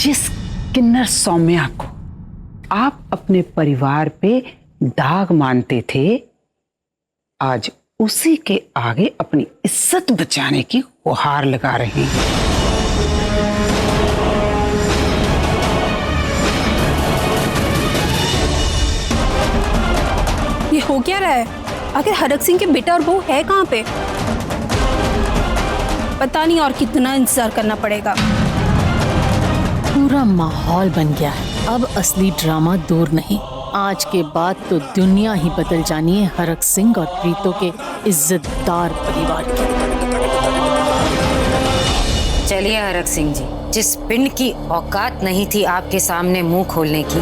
जिस किन्नर सौम्या को आप अपने परिवार पे दाग मानते थे, आज उसी के आगे अपनी इज्जत बचाने की गुहार लगा रहे हैं। ये हो क्या रहा है? आखिर हरक सिंह के बेटा और बहू है कहाँ पे? पता नहीं और कितना इंतजार करना पड़ेगा। पूरा माहौल बन गया है। अब असली ड्रामा दूर नहीं। आज के बाद तो दुनिया ही बदल जानी है हरक सिंह और प्रीतो के इज्जतदार परिवार की। चलिए हरक सिंह जी, जिस पिंड की औकात नहीं थी आपके सामने मुंह खोलने की,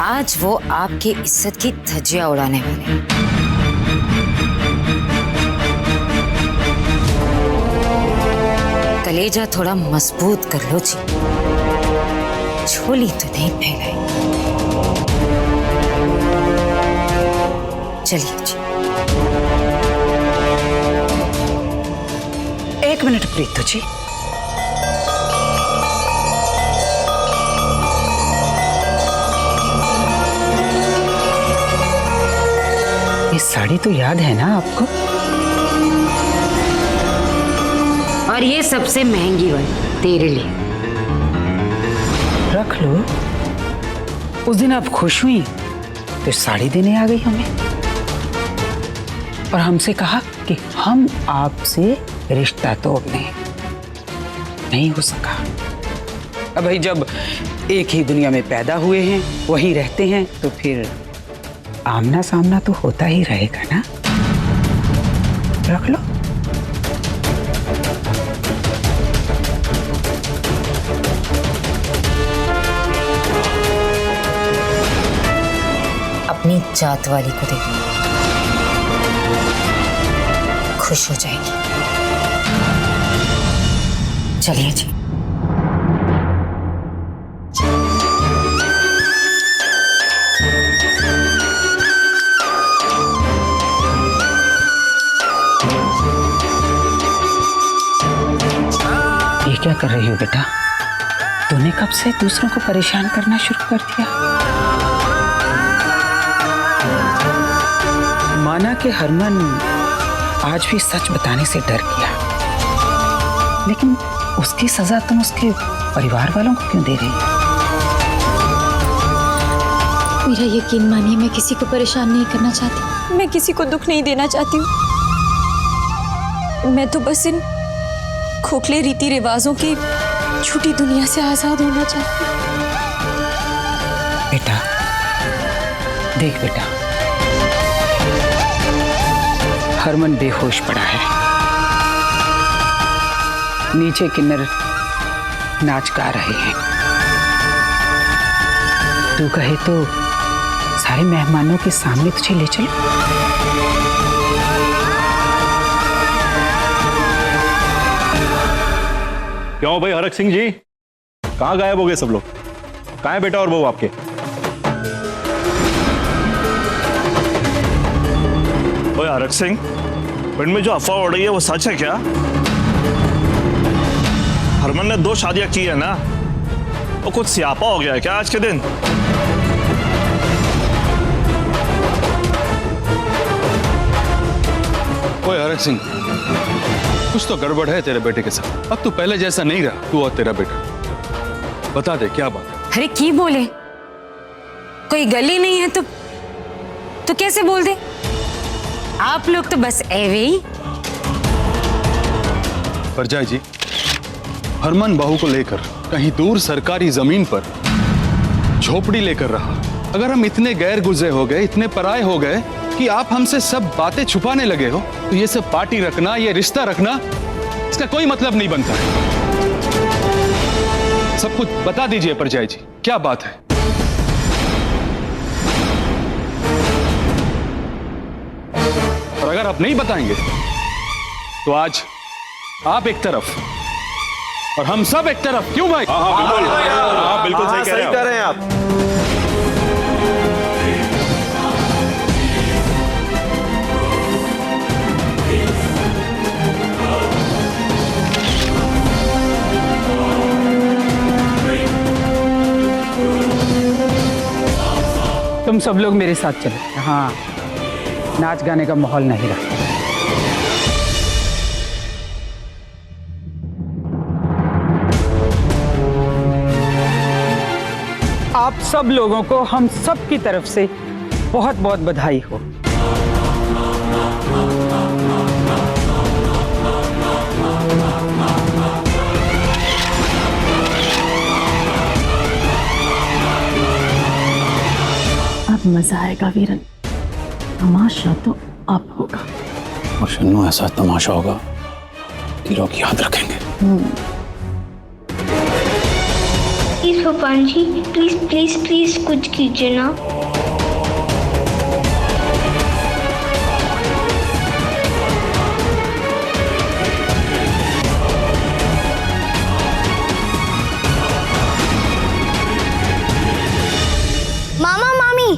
आज वो आपकी इज्जत की धज्जियां उड़ाने वाले हैं। कलेजा थोड़ा मजबूत कर लो जी, झोली तो नहीं फैलाई। चलिए जी। 1 मिनट प्रीतो जी। ये साड़ी तो याद है ना आपको? और ये सबसे महंगी वाली तेरे लिए। रख लो। उस दिन आप खुश हुई तो साड़ी देने आ गई हमें और हमसे कहा कि हम आपसे रिश्ता तोड़ लें। नहीं हो सका। अब भाई जब एक ही दुनिया में पैदा हुए हैं, वहीं रहते हैं, तो फिर आमना सामना तो होता ही रहेगा ना। रख लो। अपनी जात वाली को दे दो, खुश हो जाएगी। चलिए जी। ये क्या कर रही हो बेटा? तूने कब से दूसरों को परेशान करना शुरू कर दिया? माना कि हरमन आज भी सच बताने से डर गया, लेकिन उसकी सजा तुम उसके परिवार वालों को क्यों दे रही हो? मेरा यकीन मानिए, मैं किसी को परेशान नहीं करना चाहती। मैं किसी को दुख नहीं देना चाहती हूँ। मैं तो बस इन खोखले रीति रिवाजों की झूठी दुनिया से आजाद होना चाहती हूँ। बेटा देख बेटा, हरमन बेहोश पड़ा है। नीचे किन्नर नाच गा रहे हैं। तू कहे तो सारे मेहमानों के सामने तुझे ले चलो। क्यों भाई हरक सिंह जी, कहाँ गायब हो गए सब लोग? कहाँ है बेटा और बहू आपके? ओए हरक सिंह, पिंड में जो अफवाह उड़ रही है वो सच है क्या? हरमन ने 2 शादियां की है ना? वो कुछ स्यापा हो गया है क्या आज के दिन? ओए हरक सिंह, कुछ तो गड़बड़ है तेरे बेटे के साथ। अब तू पहले जैसा नहीं रहा, तू और तेरा बेटा। बता दे क्या बात है? अरे की बोले, कोई गली नहीं है तो कैसे बोल दे? आप लोग तो बस एवे ही। परजाई जी, हरमन बहू को लेकर कहीं दूर सरकारी जमीन पर झोपड़ी लेकर रहा। अगर हम इतने गैर गुजरे हो गए, इतने पराये हो गए कि आप हमसे सब बातें छुपाने लगे हो, तो ये सब पार्टी रखना, ये रिश्ता रखना, इसका कोई मतलब नहीं बनता है। सब कुछ बता दीजिए परजाई जी, क्या बात है? और अगर आप नहीं बताएंगे तो आज आप एक तरफ और हम सब एक तरफ। क्यों भाई? हाँ बिल्कुल सही कह रहे हैं आप। तुम सब लोग मेरे साथ चलो। हाँ, नाच गाने का माहौल नहीं रहा। आप सब लोगों को हम सब की तरफ से बहुत बहुत बधाई हो। अब मजा आएगा वीरन, तमाशा तो अब होगा। और शन्नू, ऐसा तमाशा होगा कि लोग याद रखेंगे। प्लीज भगवान जी, प्लीज प्लीज प्लीज कुछ कीजिए ना। मामा मामी,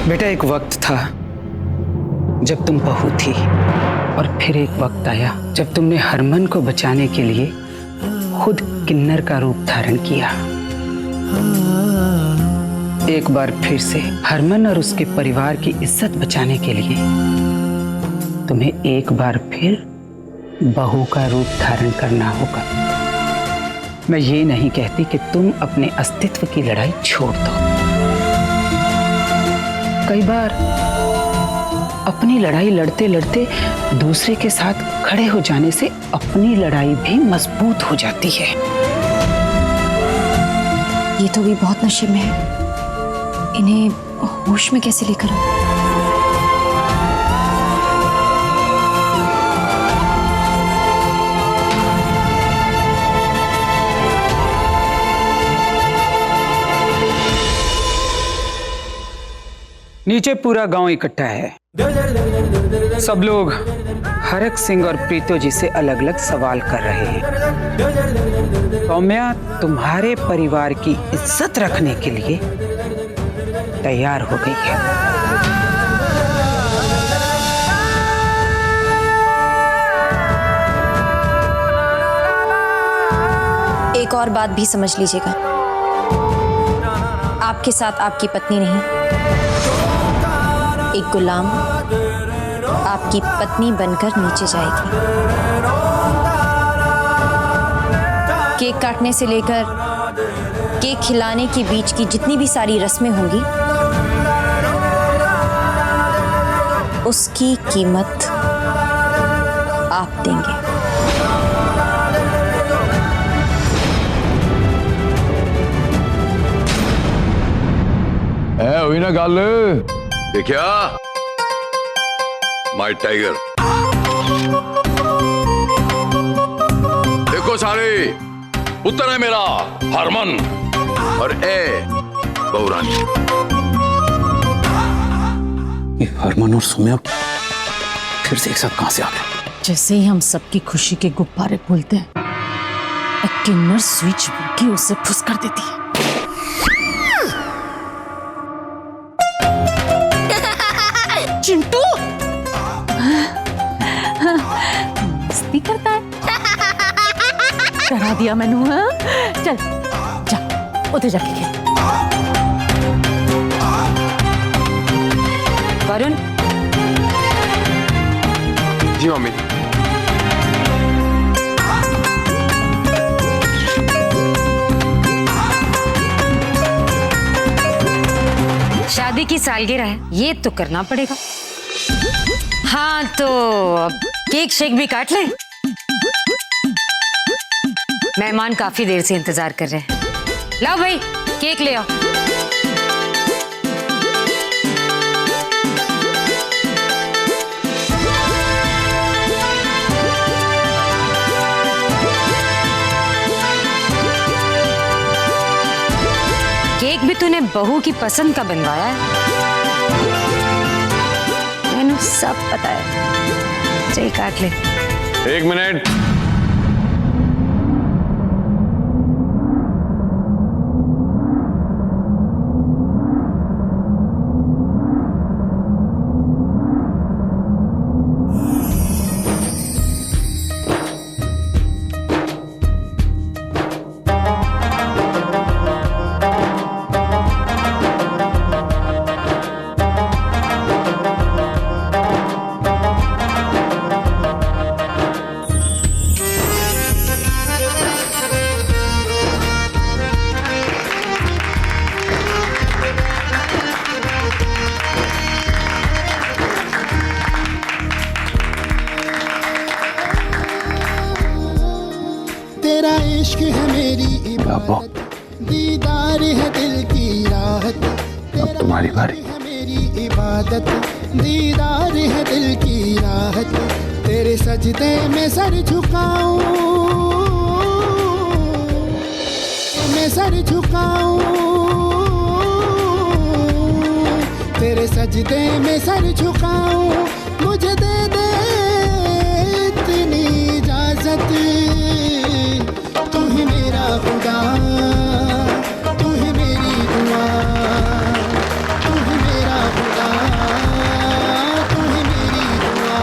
बेटा, एक वक्त था जब तुम बहू थी, और फिर एक वक्त आया जब तुमने हरमन को बचाने के लिए खुद किन्नर का रूप धारण किया। एक बार फिर से हरमन और उसके परिवार की इज्जत बचाने के लिए तुम्हें एक बार फिर बहू का रूप धारण करना होगा। मैं ये नहीं कहती कि तुम अपने अस्तित्व की लड़ाई छोड़ दो। कई बार अपनी लड़ाई लड़ते लड़ते दूसरे के साथ खड़े हो जाने से अपनी लड़ाई भी मजबूत हो जाती है। ये तो भी बहुत नशे में है, इन्हें होश में कैसे लेकर आऊं? नीचे पूरा गांव इकट्ठा है। सब लोग हरक सिंह और प्रीतो जी से अलग अलग सवाल कर रहे हैं। सौम्या तुम्हारे परिवार की इज्जत रखने के लिए तैयार हो गई है। एक और बात भी समझ लीजिएगा, आपके साथ आपकी पत्नी नहीं, एक गुलाम आपकी पत्नी बनकर नीचे जाएगी। केक काटने से लेकर केक खिलाने के बीच की जितनी भी सारी रस्में होंगी, उसकी कीमत आप देंगे। हुई ना गल? देखिया माय टाइगर, देखो सारे, पुत्र है मेरा हरमन और ए बहुरानी। ये हरमन और सौम्या फिर से एक साथ कहां से आ गए? जैसे ही हम सबकी खुशी के गुब्बारे फूलते हैं, एक किन्नर स्विच की उसे फुस कर देती है। चिंटू मस्ती करता है, डरा दिया मैंने। हाँ? चल जा, उधर जाके खेल। वरुण। जी मम्मी। शादी की सालगिरह है, ये तो करना पड़ेगा। हाँ तो अब केक शेक भी काट लें। मेहमान काफी देर से इंतजार कर रहे हैं। लाओ भाई, केक ले आओ। बहू की पसंद का बनवाया है। मैंने सब पता है। चल काट ले। 1 मिनट। तेरा इश्क है मेरी इबादत, दीदार है दिल की राहत। अब तुम्हारी बारी। है मेरी इबादत, दीदार है दिल की राहत। तेरे सजदे में सर झुकाऊं, मैं सर झुकाऊं। तेरे सजदे में सर झुकाऊं। मुझे दे दे इतनी इजाजत। तू ही मेरा खुदा, तू ही मेरी दुआ। तू ही मेरा खुदा, तू ही मेरी दुआ।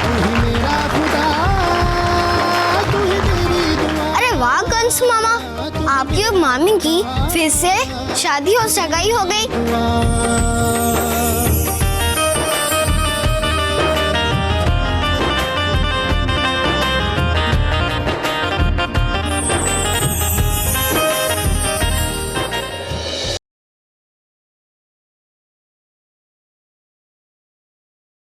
तू ही मेरा खुदा, तू ही मेरी दुआ। अरे वाह कंस मामा, आपकी और मामी की फिर से शादी और सगाई हो गई।